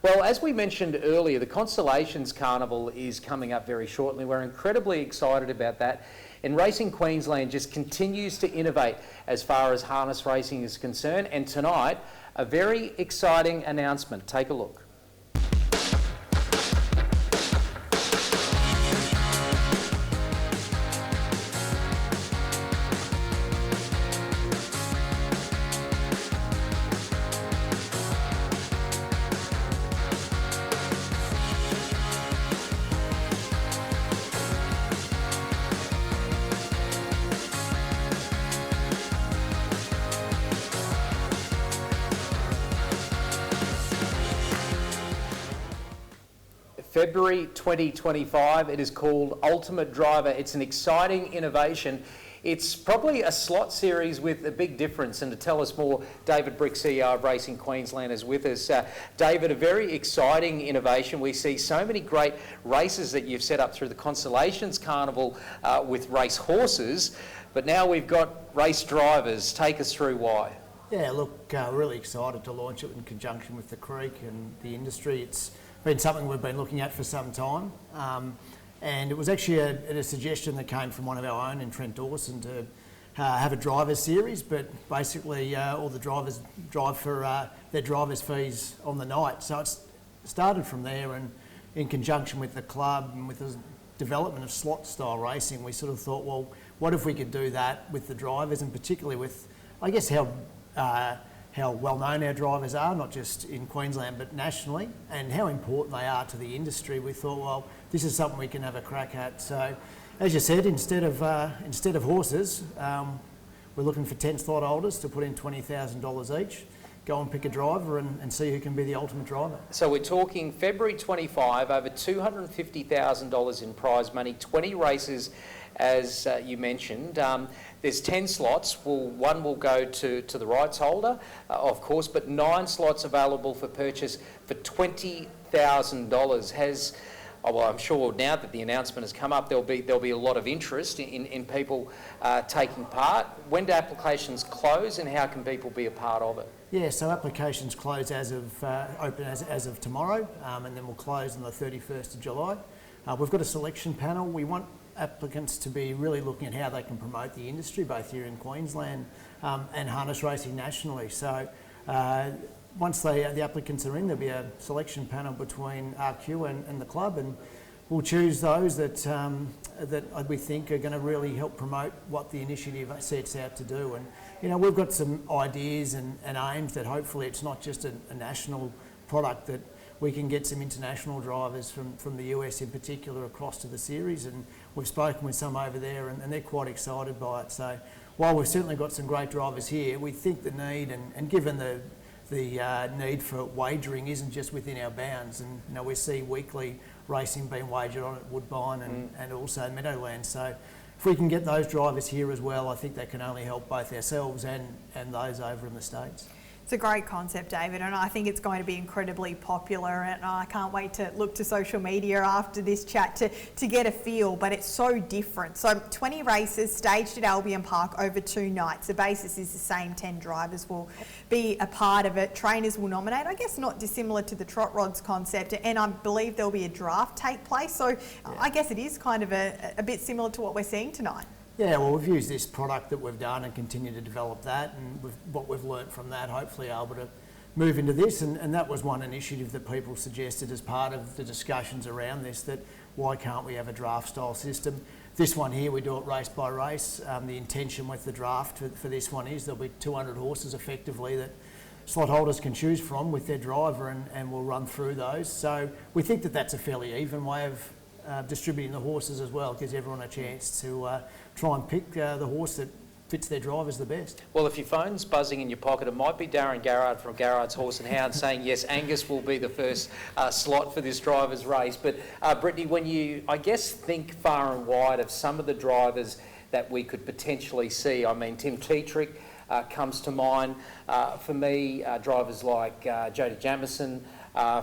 Well, as we mentioned earlier, the Constellations Carnival is coming up very shortly. We're incredibly excited about that. And Racing Queensland just continues to innovate as far as harness racing is concerned. And tonight, a very exciting announcement. Take a look. February 2025, it is called Ultimate Driver. It's an exciting innovation. It's probably a slot series with a big difference, and to tell us more, David Brick, CEO of Racing Queensland, is with us. David, a very exciting innovation. We see so many great races that you've set up through the Constellations Carnival with race horses, but now we've got race drivers. Take us through why. Yeah, look, really excited to launch it in conjunction with the Creek and the industry. It's been something we've been looking at for some time, and it was actually a suggestion that came from one of our own in Trent Dawson to have a drivers series, but basically all the drivers drive for their drivers fees on the night. So it's started from there, and in conjunction with the club and with the development of slot style racing, we sort of thought, well, what if we could do that with the drivers, and particularly with, I guess, how well known our drivers are, not just in Queensland but nationally, and how important they are to the industry. We thought, well, this is something we can have a crack at. So, as you said, instead of horses, we're looking for 10 slot holders to put in $20,000 each. Go and pick a driver and see who can be the ultimate driver. So we're talking February 25, over $250,000 in prize money, 20 races, as you mentioned. There's 10 slots. One will go to the rights holder, of course, but 9 slots available for purchase for $20,000. Well, I'm sure now that the announcement has come up, there'll be a lot of interest in people taking part. When do applications close, and how can people be a part of it? Yeah, so applications close open as of tomorrow, and then we'll close on the 31st of July. We've got a selection panel. We want applicants to be really looking at how they can promote the industry, both here in Queensland and harness racing nationally. So once the applicants are in, there'll be a selection panel between RQ and the club, and we'll choose those that we think are going to really help promote what the initiative sets out to do. And you know, we've got some ideas and aims that hopefully it's not just a national product, that we can get some international drivers from the US in particular across to the series, and we've spoken with some over there, and they're quite excited by it. So while we've certainly got some great drivers here, we think the need, and given the need for wagering isn't just within our bounds, and you know, we see weekly racing being wagered on at Woodbine and also Meadowlands. So if we can get those drivers here as well, I think that can only help both ourselves and those over in the States. It's a great concept, David, and I think it's going to be incredibly popular, and I can't wait to look to social media after this chat to get a feel, but it's so different. So 20 races staged at Albion Park over 2 nights. The basis is the same, 10 drivers will be a part of it. Trainers will nominate, I guess not dissimilar to the Trot Rods concept, and I believe there'll be a draft take place, so yeah. I guess it is kind of a bit similar to what we're seeing tonight. Yeah, well, we've used this product that we've done and continue to develop that, and what we've learnt from that, hopefully able to move into this, and that was one initiative that people suggested as part of the discussions around this, that why can't we have a draft style system? This one here, we do it race by race. The intention with the draft for this one is there'll be 200 horses effectively that slot holders can choose from with their driver, and we'll run through those. So we think that that's a fairly even way of distributing the horses as well. It gives everyone a chance to try and pick the horse that fits their drivers the best. Well, if your phone's buzzing in your pocket, it might be Darren Garrard from Garrard's Horse and Hound saying, yes, Angus will be the first slot for this driver's race. But Brittany, when you, I guess, think far and wide of some of the drivers that we could potentially see, I mean, Tim Tetrick comes to mind. For me, drivers like Jody Jamieson,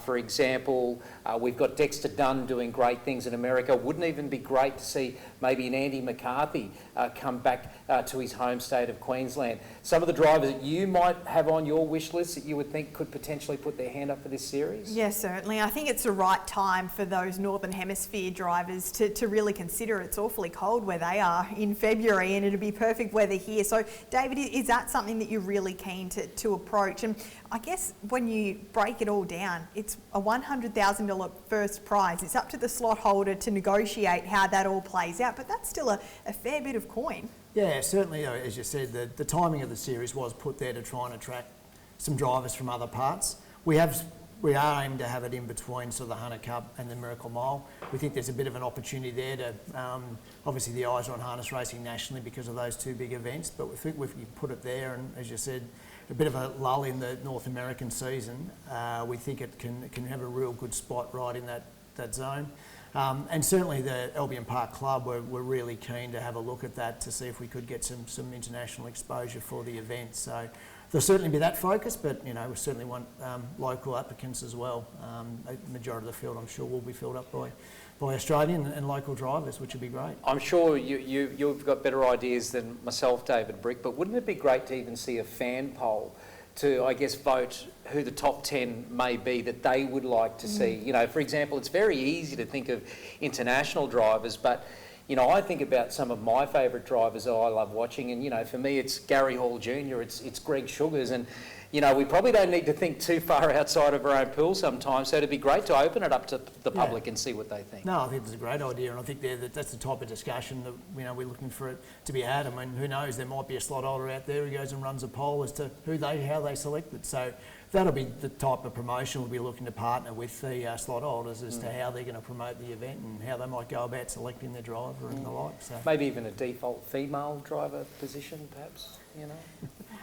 for example. We've got Dexter Dunn doing great things in America. Wouldn't even be great to see maybe an Andy McCarthy come back to his home state of Queensland. Some of the drivers that you might have on your wish list that you would think could potentially put their hand up for this series? Yes, certainly. I think it's the right time for those Northern Hemisphere drivers to really consider. It's awfully cold where they are in February, and it'll be perfect weather here. So, David, is that something that you're really keen to approach? And I guess when you break it all down, it's a $100,000 first prize. It's up to the slot holder to negotiate how that all plays out, but that's still a fair bit of coin. Yeah, certainly, as you said, the timing of the series was put there to try and attract some drivers from other parts. We are aimed to have it in between sort of the Hunter Cup and the Miracle Mile. We think there's a bit of an opportunity there to, obviously the eyes are on harness racing nationally because of those two big events, but we think if you put it there, and as you said, a bit of a lull in the North American season, we think it can have a real good spot right in that zone. And certainly the Albion Park Club were really keen to have a look at that to see if we could get some international exposure for the event. So there'll certainly be that focus, but we certainly want local applicants as well. A majority of the field, I'm sure, will be filled up by Australian and local drivers, which would be great. I'm sure you've got better ideas than myself, David Brick, but wouldn't it be great to even see a fan poll to, I guess, vote who the top 10 may be that they would like to see? For example, it's very easy to think of international drivers, but I think about some of my favourite drivers that I love watching, and for me it's Gary Hall Jr., it's Greg Sugars, and we probably don't need to think too far outside of our own pool sometimes, so it'd be great to open it up to the public and see what they think. No, I think it's a great idea, and I think that's the type of discussion that we're looking for it to be had. I mean, who knows, there might be a slot holder out there who goes and runs a poll as to how they select it. So that'll be the type of promotion we'll be looking to partner with the slot holders as to how they're going to promote the event and how they might go about selecting their driver and the like. So maybe even a default female driver position, perhaps.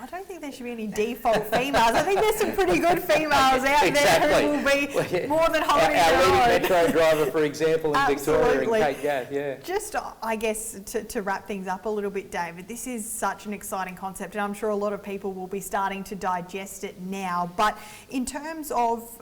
I don't think there should be any default females. I think there's some pretty good females out there who will be more than holding their own. Our leading Metro driver, for example, in Victoria, and Kate Gatt, yeah. Just, I guess, to wrap things up a little bit, David, this is such an exciting concept, and I'm sure a lot of people will be starting to digest it now. But in terms of,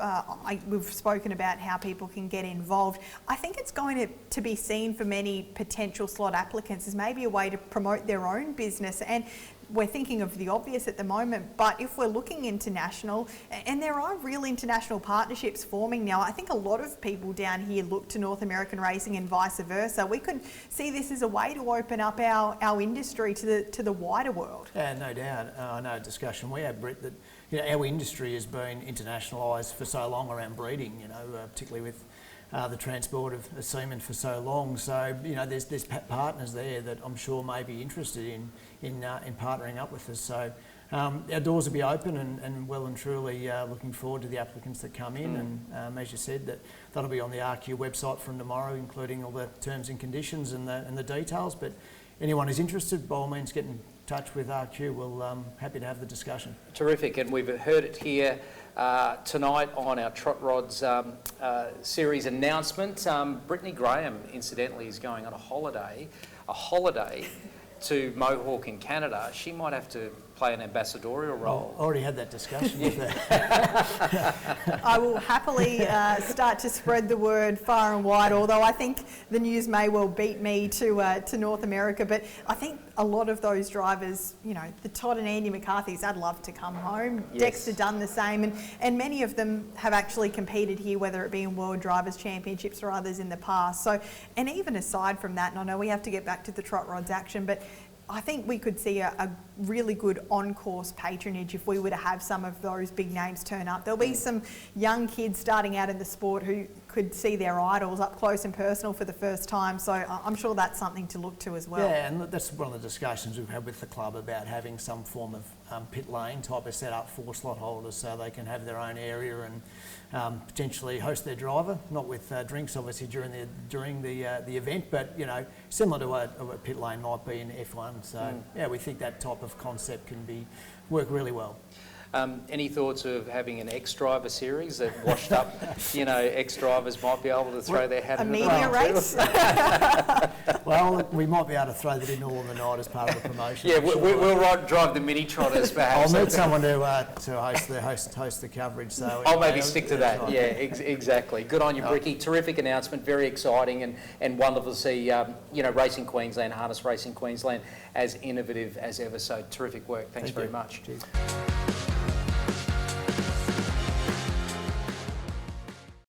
we've spoken about how people can get involved. I think it's going to be seen for many potential slot applicants as maybe a way to promote their own business. And we're thinking of the obvious at the moment, but if we're looking international, and there are real international partnerships forming now, I think a lot of people down here look to North American racing and vice versa. We could see this as a way to open up our industry to the wider world. Yeah, no doubt. I know a discussion we had, Britt, that our industry has been internationalised for so long around breeding, particularly with the transport of semen for so long. So there's partners there that I'm sure may be interested in partnering up with us. So our doors will be open and well and truly looking forward to the applicants that come in. And as you said, that'll be on the RQ website from tomorrow, including all the terms and conditions and the details. But anyone who's interested, by all means, get in touch with RQ. We'll happy to have the discussion. Terrific, and we've heard it here tonight on our Trot Rods series announcement. Brittany Graham, incidentally, is going on a holiday to Mohawk in Canada. She might have to play an ambassadorial role. I already had that discussion with her. I will happily start to spread the word far and wide, although I think the news may well beat me to North America. But I think a lot of those drivers, the Todd and Andy McCarthy's, they'd love to come home. Yes. Dexter done the same, and many of them have actually competed here, whether it be in World Drivers' Championships or others in the past. So, and even aside from that, and I know we have to get back to the Trot Rods action, but I think we could see a really good on-course patronage if we were to have some of those big names turn up. There'll be some young kids starting out in the sport who could see their idols up close and personal for the first time, so I'm sure that's something to look to as well. Yeah, and that's one of the discussions we've had with the club about having some form of pit lane type of setup for slot holders so they can have their own area and potentially host their driver, not with drinks obviously during the event, but similar to what a pit lane might be in F1. So yeah, we think that type of concept can work really well. Any thoughts of having an ex-driver series that washed up, ex-drivers might be able to throw their hat A in the media ring too? race? Well, we might be able to throw that in all in the night as part of the promotion. Yeah, I'm sure. we'll drive the mini trotters perhaps. I'll need someone to host the coverage. So I'll maybe stick to that. right. Yeah, exactly. Good on you, Bricky. Terrific announcement, very exciting and wonderful to see, Racing Queensland, Harness Racing Queensland, as innovative as ever. So terrific work. Thanks Thank very you. much. Cheers.